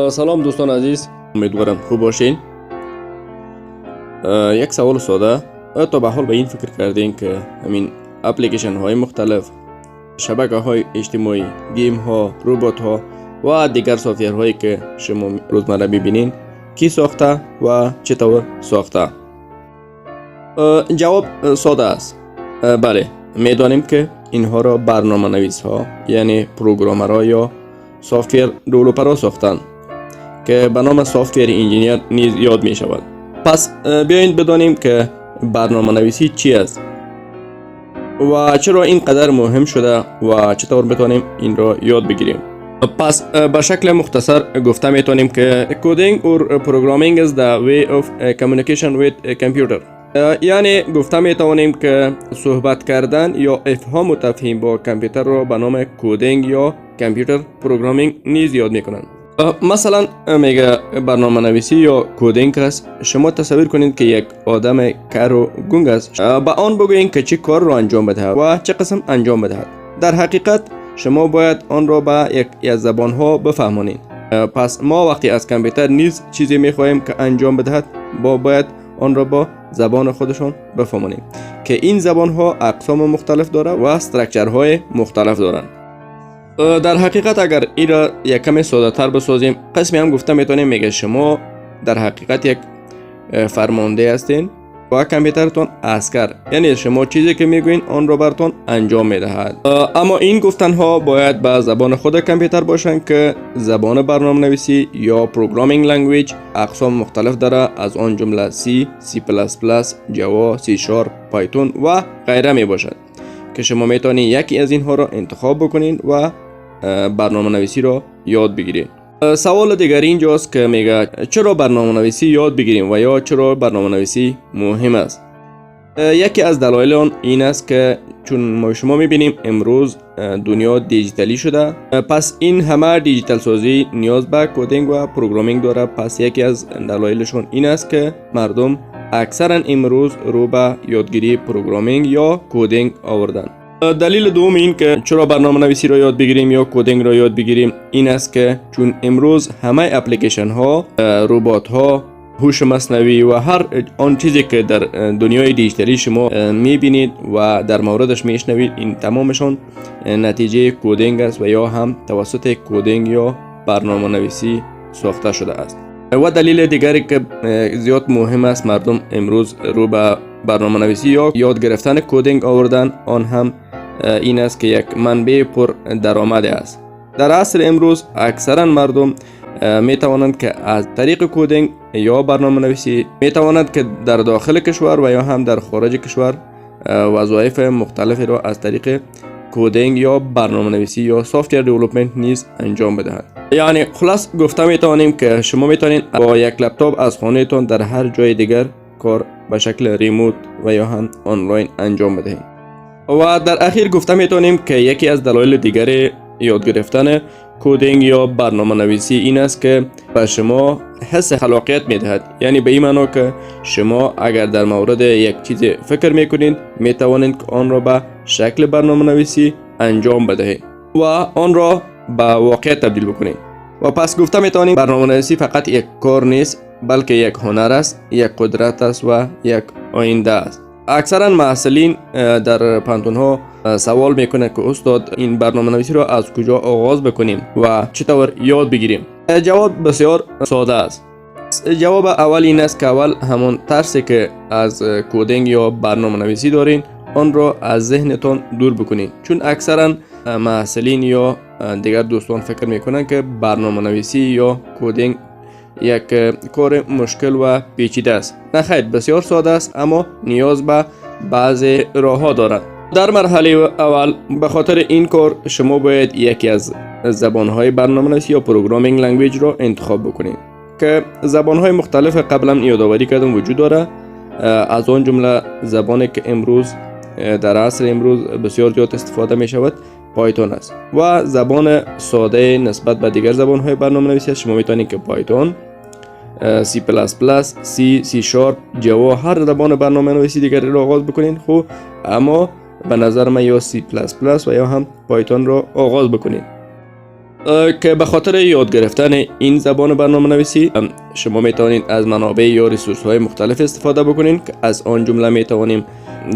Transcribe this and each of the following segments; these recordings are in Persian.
سلام دوستان عزیز، امیدوارم خوب باشین. یک سوال ساده. تا به حال به این فکر کردین که همین اپلیکیشن های مختلف، شبکه های اجتماعی، گیم ها، روبات ها و دیگر سافیر هایی که شما روزمره میبینین کی ساخته و چطور ساخته؟ جواب ساده است. بله، میدانیم که اینها را برنامه نویس ها یعنی پروگرامرها یا سافتویر دیولپرها ساختند که به نام سافتویر انجینیر نیز یاد می شود. پس بیایید بدانیم که برنامه نویسی چی است و چرا اینقدر مهم شده و چطور بتانیم این را یاد بگیریم. پس به شکل مختصر گفته میتونیم که coding or programming is the way of communication with a computer. یعنی گفته میتوانیم که صحبت کردن یا افهام و تفهیم با کامپیوتر را به نام کودینگ یا کامپیوتر پروگرامینگ نیز یاد میکنند. مثلا میگه برنامه نویسی یا کودینگ است. شما تصور کنید که یک آدم کر و گنگ است. به آن بگویید که چه کار را انجام بدهد و چه قسم انجام بدهد. در حقیقت شما باید آن را به یک از زبان ها بفهمانید. پس ما وقتی از کامپیوتر نیز چیزی میخواهیم که انجام بدهد باید آن را با زبان خودشان بفهمانیم که این زبان ها اقسام مختلف داره و استراکچر های مختلف دارند. در حقیقت اگر این را یک کمی ساده تر بسازیم، قسمی هم گفته میتونیم میگه شما در حقیقت یک فرمانده هستین و کامپیوترتون عسکر، یعنی شما چیزی که میگوین آن را براتون انجام میدهد. اما این گفتن ها باید به زبان خود کامپیوتر باشند که زبان برنامه نویسی یا پروگرامینگ لنگویج اقسام مختلف داره، از آن جمله C، C++، جاوا، C#، پایتون و غیره می باشد که شما میتونید یکی از اینها را انتخاب بکنین و برنامه نویسی را یاد بگیرید. سوال دیگر اینجاست که میگه چرا برنامه نویسی یاد بگیریم و یا چرا برنامه نویسی مهم است. یکی از دلایل آن این است که چون ما شما میبینیم امروز دنیا دیجیتالی شده، پس این همه دیجیتال سازی نیاز به کدینگ و پروگرامینگ داره. پس یکی از دلایلشون این است که مردم اکثرا امروز رو به یادگیری پروگرامینگ یا کدینگ آوردن. دلیل دوم این که چرا برنامه نویسی را یاد بگیریم یا کدینگ را یاد بگیریم این است که چون امروز همه اپلیکیشن ها، ربات ها، هوش مصنوعی و هر آن چیزی که در دنیای دیجیتالی شما میبینید و در موردش میشنوید، این تمامشون نتیجه کدینگ است و یا هم توسط کدینگ یا برنامه نویسی ساخته شده است. و دلیل دیگری که زیاد مهم است مردم امروز رو به برنامه نویسی یا یاد گرفتن کدینگ آوردن، آن هم این است که یک منبع پر درآمد است. در عصر امروز اکثرا مردم می توانند که از طریق کدینگ یا برنامه نویسی می توانند که در داخل کشور و یا هم در خارج کشور وظایف مختلفی را از طریق کدینگ یا برنامه نویسی یا سافتویر دیولپمنت نیز انجام بدهند. یعنی خلاص گفته می توانیم که شما می توانید با یک لپتاپ از خانه تان در هر جای دیگر کار به شکل ریموت و یا هم آنلاین انجام بدهید. و در اخیر گفته میتونیم که یکی از دلایل دیگر یاد گرفتن کدینگ یا برنامه نویسی این است که به شما حس خلاقیت میدهد. یعنی به این معنی که شما اگر در مورد یک چیز فکر میکنید میتوانید که آن را به شکل برنامه نویسی انجام بدهید و آن را به واقعیت تبدیل بکنید. و پس گفته میتونیم برنامه نویسی فقط یک کار نیست بلکه یک هنر است، یک قدرت است و یک آینده است. اکثرا محصلین در پانتون ها سوال میکنند که استاد این برنامه نویسی را از کجا آغاز بکنیم و چطور یاد بگیریم؟ جواب بسیار ساده است. جواب اول این است که اول همون ترسی که از کدینگ یا برنامه نویسی دارین آن را از ذهنتان دور بکنین، چون اکثرا محصلین یا دیگر دوستان فکر میکنند که برنامه نویسی یا کدینگ یک کار مشکل و پیچیده است. نه خیر، بسیار ساده است اما نیاز به بعضی راه ها دارد. در مرحله اول به خاطر این کار شما باید یکی از زبان های برنامه نویسی یا پروگرامینگ لنگویج را انتخاب بکنید که زبان های مختلف قبلا یادآوری کردم وجود داره. از آن جمله زبانی که امروز در عصر امروز بسیار زیاد استفاده می شود پایتون است و زبان ساده نسبت به دیگر زبان های برنامه نویسی شما میتونید که پایتون، C++, C#، جاوا، هر زبان برنامه نویسی دیگری را آغاز بکنید. خب اما به نظر من یا C++ و یا هم پایتون را آغاز بکنید. که به خاطر یاد گرفتن این زبان برنامه‌نویسی شما میتوانید از منابع یا ریسورس های مختلف استفاده بکنید که از آن جمله میتوانیم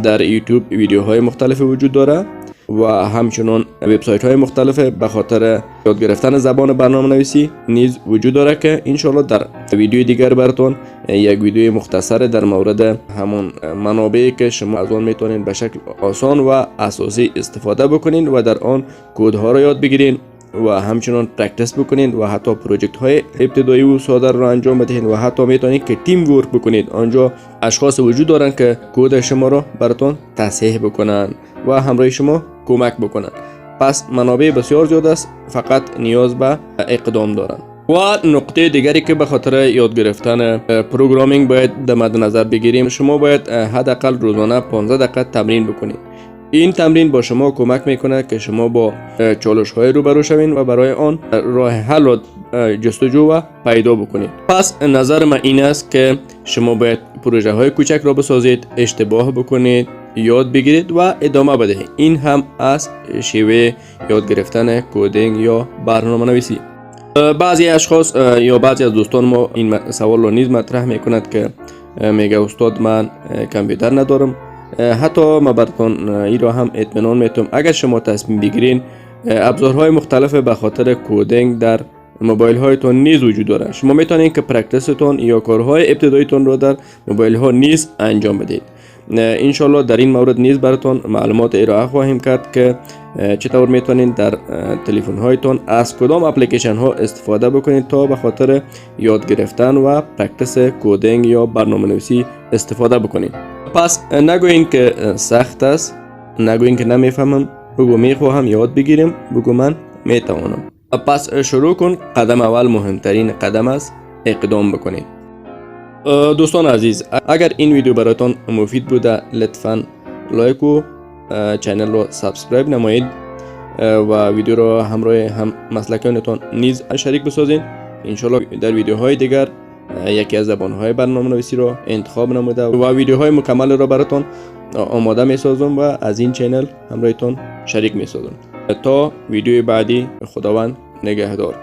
در یوتیوب ویدیوهای مختلف وجود داره و همچنین وبسایت های مختلف به خاطر یاد گرفتن زبان برنامه‌نویسی نیز وجود داره که انشالله در ویدیو دیگر براتون یک ویدیو مختصر در مورد همون منابعی که شما از آن میتونید به شکل آسان و اساسی استفاده بکنید و در آن کدها را یاد بگیرید و همچنان پرکتیس بکنید و حتی پروژکت های ابتدایی و ساده را انجام بدهید و حتی میتونید که تیم ورک بکنید. آنجا اشخاص وجود دارند که کد شما را براتون تصحیح بکنند و همراه شما کمک بکنند. پس منابع بسیار زیاد است، فقط نیاز به اقدام دارند. و نقطه دیگری که به خاطر یاد گرفتن پروگرامینگ باید در مد نظر بگیریم، شما باید حداقل روزانه 15 دقیقه تمرین بکنید. این تمرین با شما کمک میکنه که شما با چالش های روبرو شوین و برای آن راه حل را جستجو و پیدا بکنید. پس نظر من این است که شما باید پروژه های کوچک را بسازید، اشتباه بکنید، یاد بگیرید و ادامه بدهید. این هم از شیوه یاد گرفتن کدینگ یا برنامه نویسی. بعضی اشخاص یا بعضی از دوستان ما این سوال را نیز مطرح میکند که میگه استاد من کامپیوتر ندارم. حتی ما براتون این را هم اطمینان میتونم اگر شما تصمیم بگیرین ابزارهای مختلف به خاطر کدینگ در موبایل هایتون نیز وجود داره. شما میتونید که پرکتیستون یا کارهای ابتداییتون رو در موبایل ها نیز انجام بدید. انشالله در این مورد نیز براتون معلومات ارائه خواهیم کرد که چطور میتونید در تلفن هایتون از کدام اپلیکیشن ها استفاده بکنید تا به خاطر یاد گرفتن و پرکتیس کدینگ یا برنامه‌نویسی استفاده بکنید. پس نگوین که سخت است، نگوین که نمیفهمم، بگو میخواهم یاد بگیرم، بگو من میتوانم. پس شروع کن. قدم اول مهمترین قدم است، اقدام بکنید. دوستان عزیز، اگر این ویدیو براتون مفید بوده لطفاً لایک و چینل رو سابسکرایب نمایید و ویدیو رو همراه هم مسلکانتون نیز شریک بسازین. انشالله در ویدیوهای دیگر یکی از زبانهای برنامه‌نویسی رو انتخاب نموده و ویدیوهای مکمل رو براتون آماده میسازم و از این چینل همراهتون شریک میسازم. تا ویدیوی بعدی، خداوند نگهدار.